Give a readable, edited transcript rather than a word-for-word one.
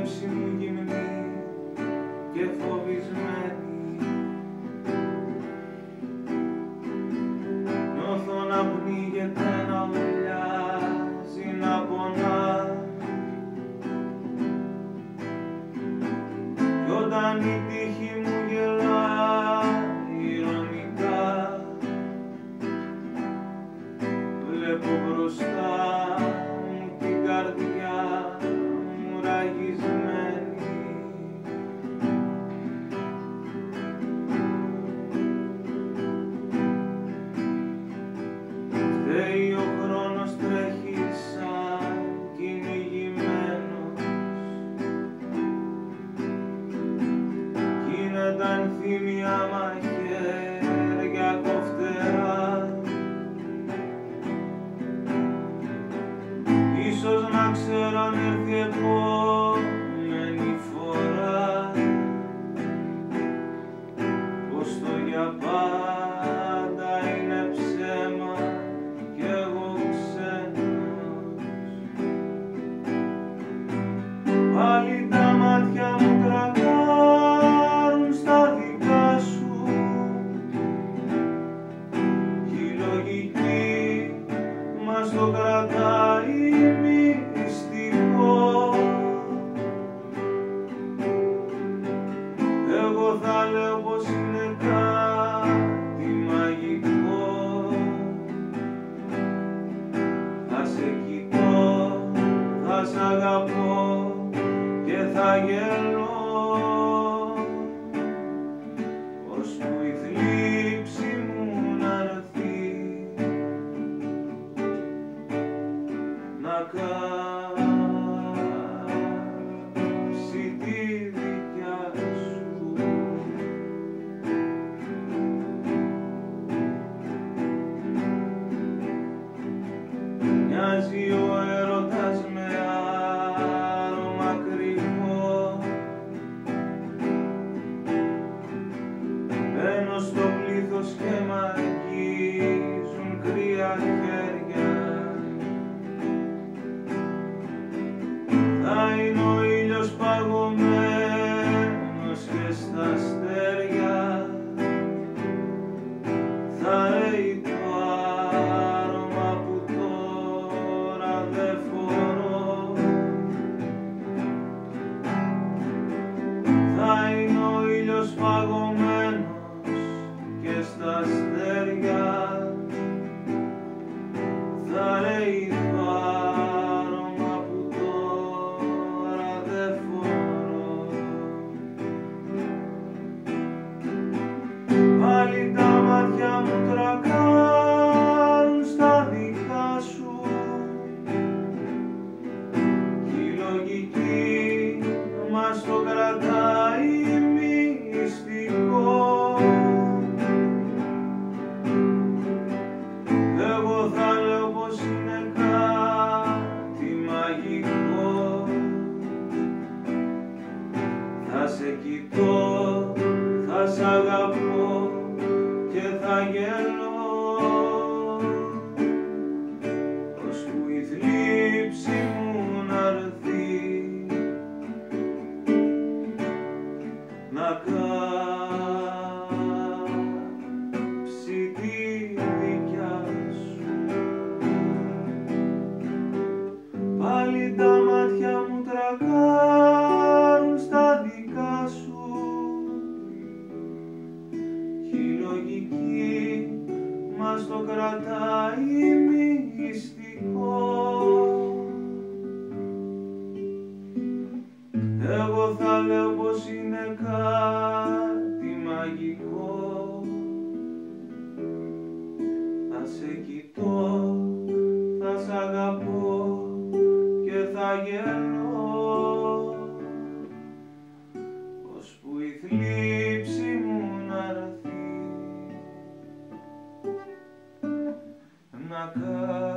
σκέψη μου γυμνή και φοβισμένη. Νιώθω να πνίγεται, να ουρλιάζει, να πονά. Κι όταν η τύχη μου γελάει ειρωνικά, βλέπω μπροστά μου την καρδιά μου ραγισμένη. Φταίει ο χρόνος, τρέχει σαν κυνηγημένος κι είναι τα ενθύμια μαχαίρια κοφτερά. Ίσως να ξέρω αν έρθει επόμενη φορά πως το για πάντα είναι ψέμα κι εγώ ξένος. Πάλι τα μάτια μου τρακάρουν στα δικά σου κι η λογική μας το κρατάει μυστικό. Εγώ θα λέω πως είναι κάτι μαγικό. Θα σε κοιτώ, θα σ' αγαπώ και θα γελώ, ώσπου η θλίψη μου να έρθει να κάψει τη δικιά σου. Μοιάζει ο έρωτας με άρωμα κρυφό. Μπαίνω στο πλήθος και μ' αγγίζουν κρύα χέρια. Θα είναι ο ήλιος παγωμένος και στα αστέρια θα ρέει το άρωμα που τώρα δεν φορώ. Θα είναι ο ήλιος παγωμένος και στα αστέρια θα ρέει το άρωμα που τώρα δεν φορώ. Πάλι τα μάτια μου τρακάρουν στα δικά σου κι η λογική μας το κρατάει μυστικό. Εγώ θα λέω πως είναι κάτι μαγικό. Θα σε κοιτώ, θα σ' αγαπώ και θα γελώ, ώσπου η θλίψη μου να έρθει να κάψει τη δικιά σου. Πάλι τα μάτια μου τρακάρουν στα δικά σου κι η λογική μας το κρατάει μυστικό. Εγώ θα λέω πως είναι κάτι μαγικό. Θα σε κοιτώ, θα σ' αγαπώ και θα γελώ, ώσπου η θλίψη μου να έρθει να κάψει